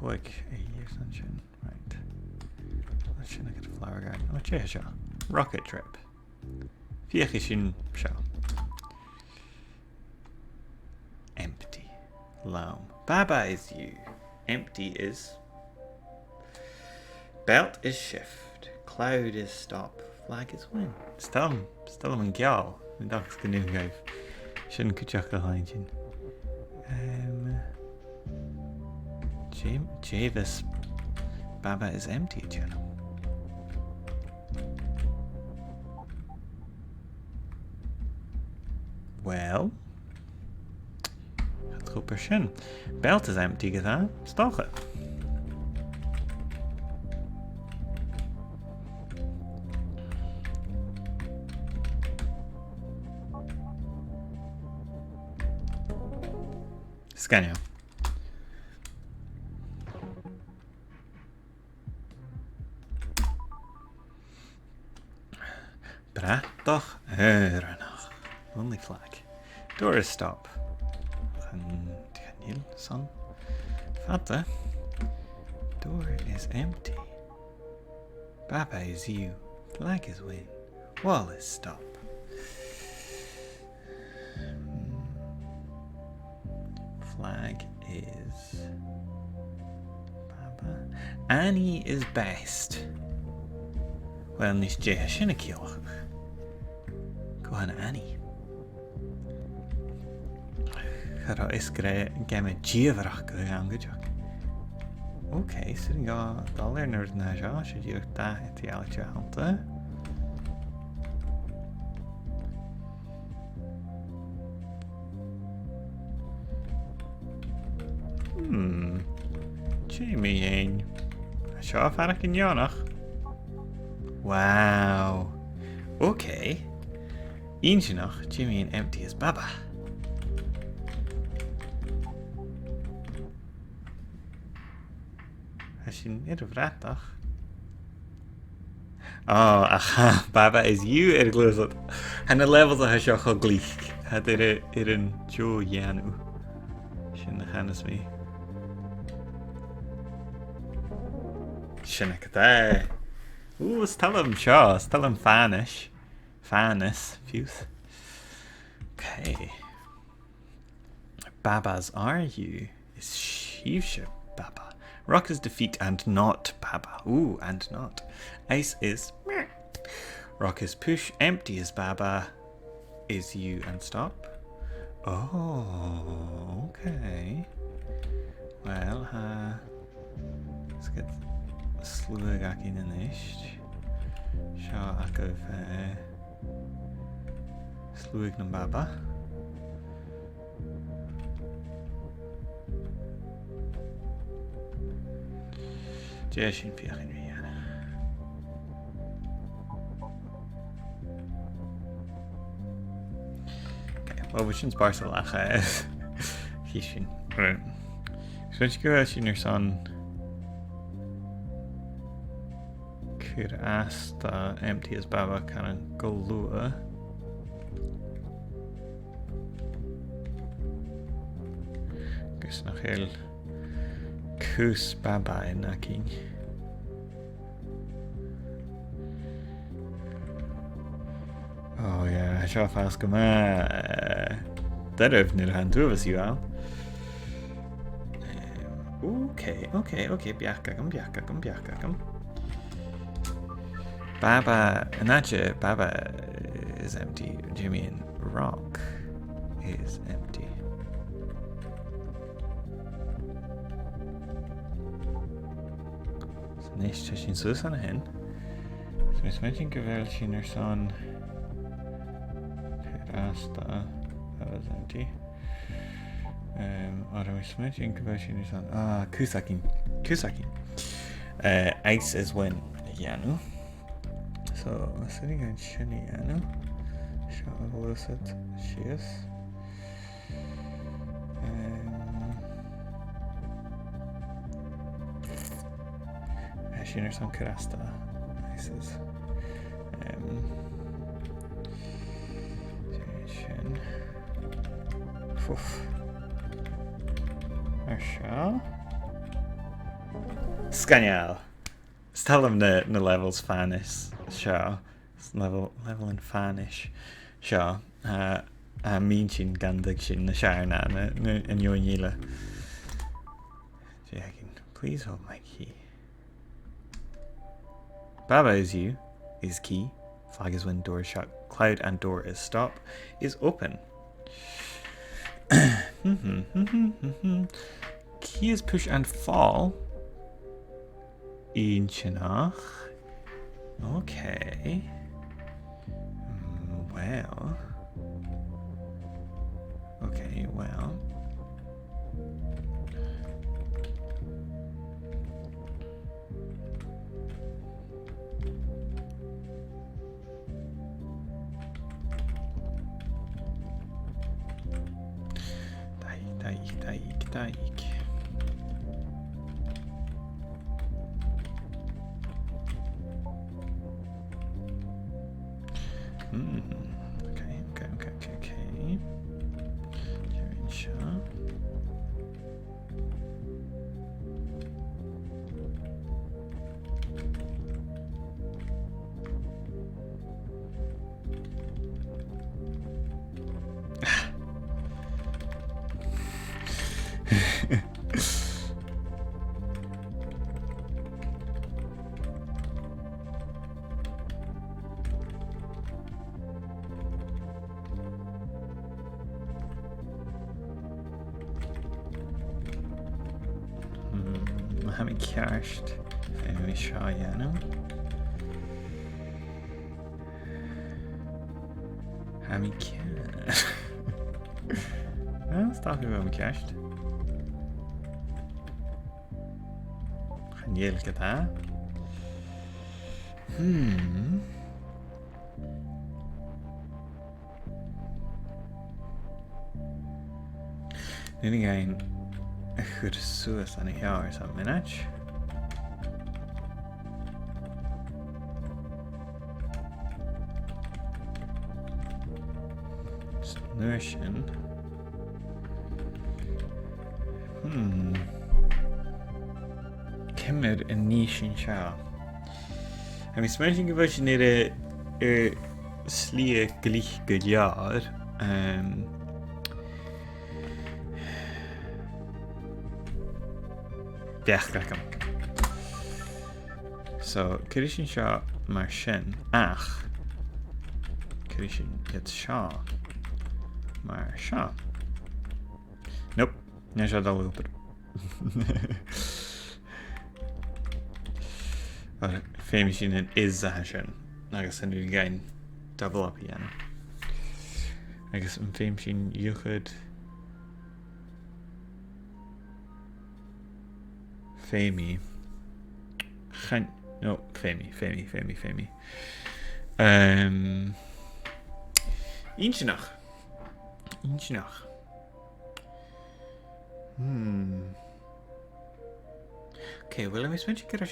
Quick a year sunshine. Right. Let's look at the flower garden. Oh, Sha. Rocket trip. Fiachishin Sha. Empty. Loam. Baba is you. Empty is. Belt is shift. Cloud is stop. Flag is win. Still yn gial. The dog's gonna go. Shouldn't kuchaka hydin. Javis. Baba is empty, channel. Well. Het goed persoon. Belt is empty gedaan. Stochen. Scanio. Bra, toch, nog. Only flag. Door is stop. Daniel, son. Vater. Door is empty. Baba is you. Flag is win. Wall is stop. Flag is Baba. Annie is best. Wel, nis Jay sin kielch. Go on Annie. Gera is game Jeverach go aan gejak. Okay, so dan ga dollar naar na ja, should you da het jaaltje hante. Jamie een. Sja, vaak in jaar nog. Wow. Okay. Eentje nog. Jimmy and empty as Baba. Has je niet gevraagd, toch? Oh, aha. Baba is you. Er geloof dat. En de levels has je al gelijk. Het er een Joe Janu. Shin gaan eens mee. Shin ik daar. Ooh, tell him Shaw. Tell him Fànas. Fànas. Fuse. Okay. Babas are you? Is Shivsha Baba? Rock is defeat and not Baba. Ooh, and not. Ice is meh. Rock is push. Empty is Baba. Is you and stop. Oh, okay. Well, let's get slúig ac in iist. Seo ac of slúig na Baba. Dé sin fiach in riana. Okay, well, we shouldn't sparse a lach. He should. Right. So let's go out in your son. Could ask the empty as Baba kind of go lua. Gus nog heel kus Baba in naking. Oh ja, ik zou vast komen. Dat heeft niet aan toe was je al. Okay. Biakakam. Baba, Nacha, Baba is empty. Jimmy and Rock is empty. So next session Tusa hen. So it's mentioned Gavelchin or son. Asta, that was empty. Or we mentioned Gavelchin or son. Ah, Kusakin. Ice is when Yanu. So, sitting on Shani Yanu. Shall elicit. She is. Shinner son Karasta. Ice is. Shin. Poof. Arsha. Scanal. Tell them the levels Fànas. Sure. Level in Fànas. Sure. Mean sin Gàidhlig sin na Sharna na Nyoinila. Please hold my key. Baba is you. Is key. Flag is when door is shut. Cloud and door is stop. Is open. Key is push and fall. Inchinach. Okay. Well. Okay, well. Daik. Okay. Hammy cashed. Maybe Shayano. Hammy cash. Let's talk about Hammy cashed. Genial كده. Then again, I could Tusa on a or something, minute. Nourishing. Kimmer en niche in Shaw. I'm expecting a version near a slie glich good yard. Beagan. So, Kirishin Shaw Marshen. Ach. Kirishin gets Shaw. Marsha. Nope. Nie żaden looper. Famous unit is Zashen. I guess I need to gain double up again. I guess I'm famous in you could. Famy. No, Famy. Eentje nog. Okay, well, I'm expecting to get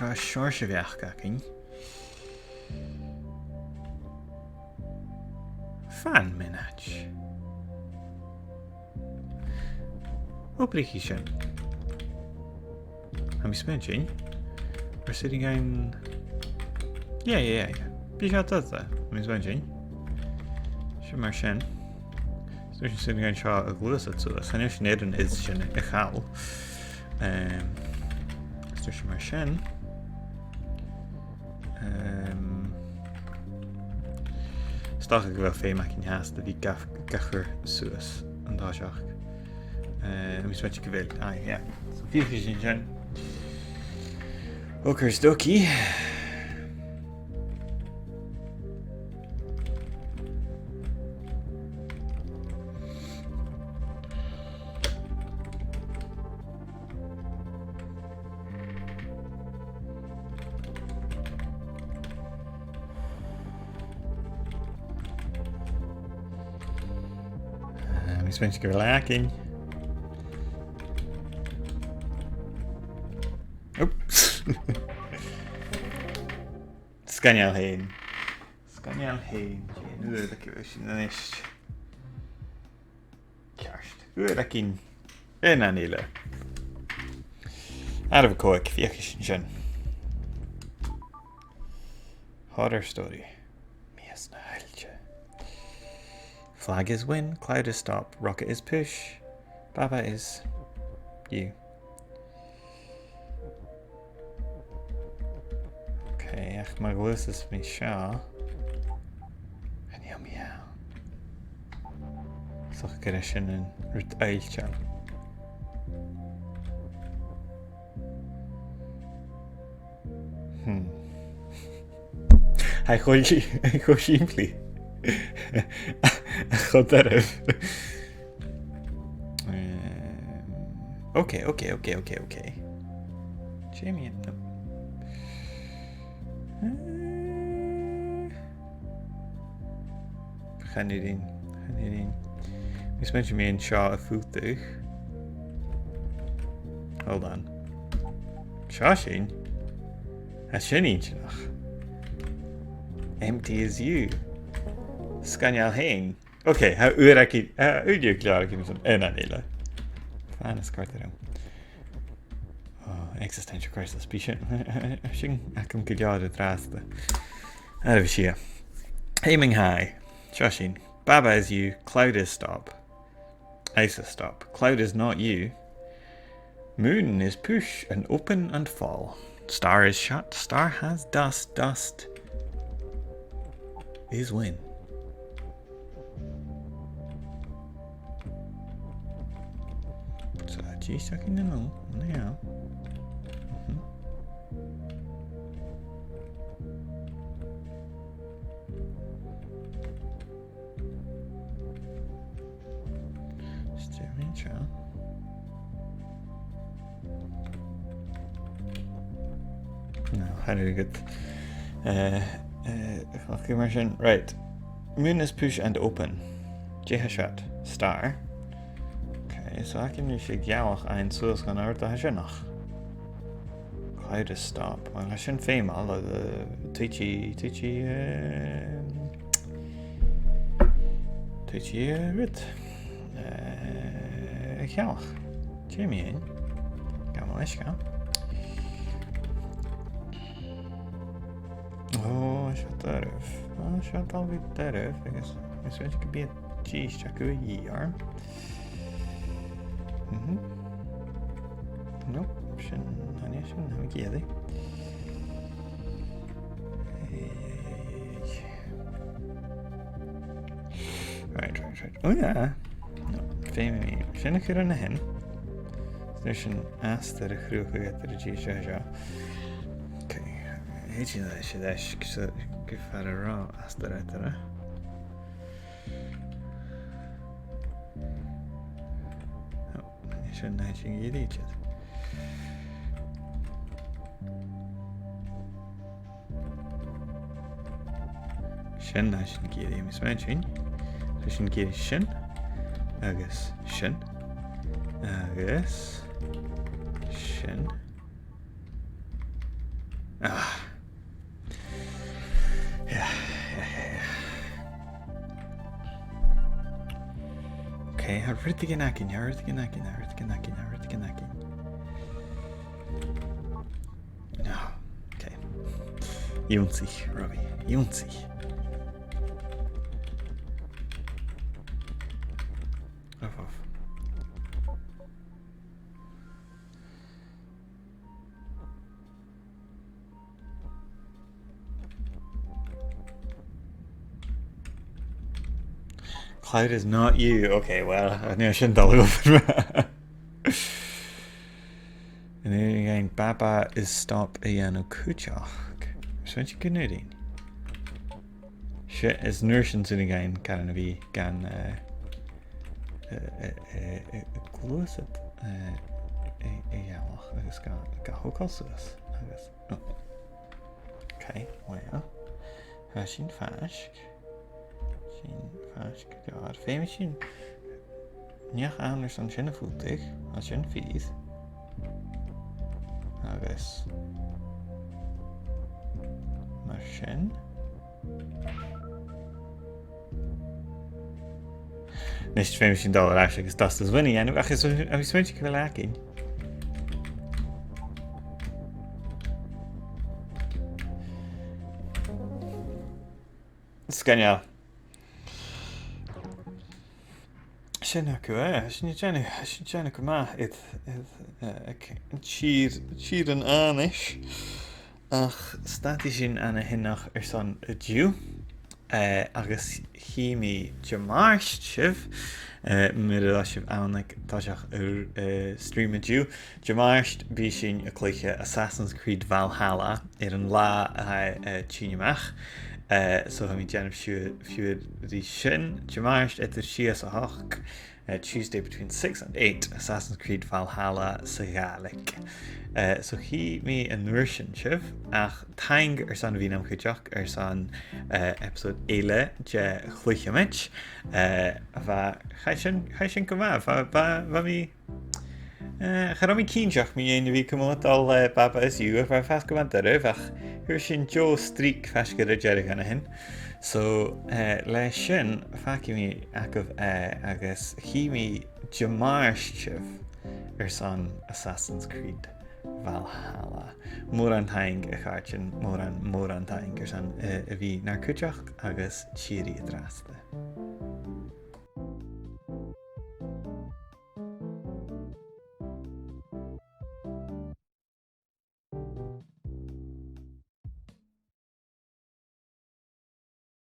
a shortje wegkijken. Fan minach. Oplichtje. I'm expecting. We're sitting in. Yeah. Wie gaat dat daar? I'm expecting. Marchen. Dus je zit nu een gloes zo. Zijn je sneden is je egal. Dus marchen. Stak ik wel veel maken haast die kacher zoes en daar zag. Mis wat je wil. Ja. Zo vier gezien zijn. Okersdokie. Wens ik er laking. Oeps. Scan je al heen. Nu dat ik dan is. Kerst. Dat in. In anile. Out of a coic, fiakish shin. Horror story. Mias na helche. Flag is win, cloud is stop, rocket is push, Baba is you. Okay, ach my glus is me sha. En ja meow. Zag ik er in een rut eiltje. Hij gooit simply. God erf. Okay. Jamie, no. Ga niet in. Misschien moet je me een Shaw voertuig. Hold on. Shawshin? Has je niet nog? Empty as you. Scan je al heen? Oké, hoe raak je... Hoe je klaar ik hem en anile. Fànas kort erom. Oh, existential crisis. Bishin. Ik kom klaar het raaste. Even zie. Aiming high. Shawshin. Baba is you. Cloud is stop. Ice is stop. Cloud is not you. Moon is push and open and fall. Star is shut. Star has dust. Dust is win. So geez, I can know. Yeah. No, how did I get right. Moon is push and open. Jehashat. Star. Okay, so I can nu jawach ein soos gaan uit de nog. Cloud is stop. Maar als je een fame alle Tucci rit. Jawach. Jamie in. Gaan we eens gaan. Oh, shut erf. Oh, shut alweer erf. I guess it could be a cheese check here. Nope. Shouldn't have a Gàidhlig. Right. Oh yeah. No, fame. Shouldn't get on a hen. There's an ass that a crew could get to the cheese check. Weet je dat je dat verder raar als de rechter. Oh, je zou net je ideetje. Shen na shen kiri mis mention. So shen kiri shen. Agus shen. Agus shen. Ah. Yeah. Okay, I heard the Ganakin. No. Okay. Junzig, Robbie. Junzig. Off. Cloud is not you. Okay, well, I knew I shouldn't have open. And then again, Baba is stop Iano Kuchach. So what you can do? Shit is nursing to the game. Can be gan close it. Yeah, I just got hook also this. I guess. Oh. Okay, well, Hashin Fash. God, famous in. Ja, anders dan zijn voetig. Als je een vies. Nou, guys. Maar Shen. Nes féim sin dá agus dastas winine anú agus agus muinte go bhfuil acinn. Scanneal. Sinna go sin déanna go maith tír an anis ach statí sin ana hinach san a dú agus chiimi demáist sibh midá sibh annig táiseach ar stream a dú. Demáist bí sin a chluiche Assassin's Creed Valhalla ar an lá Tuineamach. So ha mi déanamh fiúr rí sin. Demáist idir sias a hoch Tuesday between 6 and 8 Assassin's Creed Valhalla sa Gàidhlig. So hí mi an nuair sin sibh ach taing ar san bhí am chuideach san episode éile de Cluicheamaid bheit sin go bh mi Char mi cínteach mi dhéana bhí cumá baba is dú bhar fes go bhaint aribh ach thuair sin Joe Streak feisce a deirigh ana hin. So leis sin feici mi agah agus chiimi demáist sibh ar san Assassin's Creed Valhalla. Mór an taing a cháirtin mór an taing ar san a bhí nar cuiteach agus tíirí a dráasta.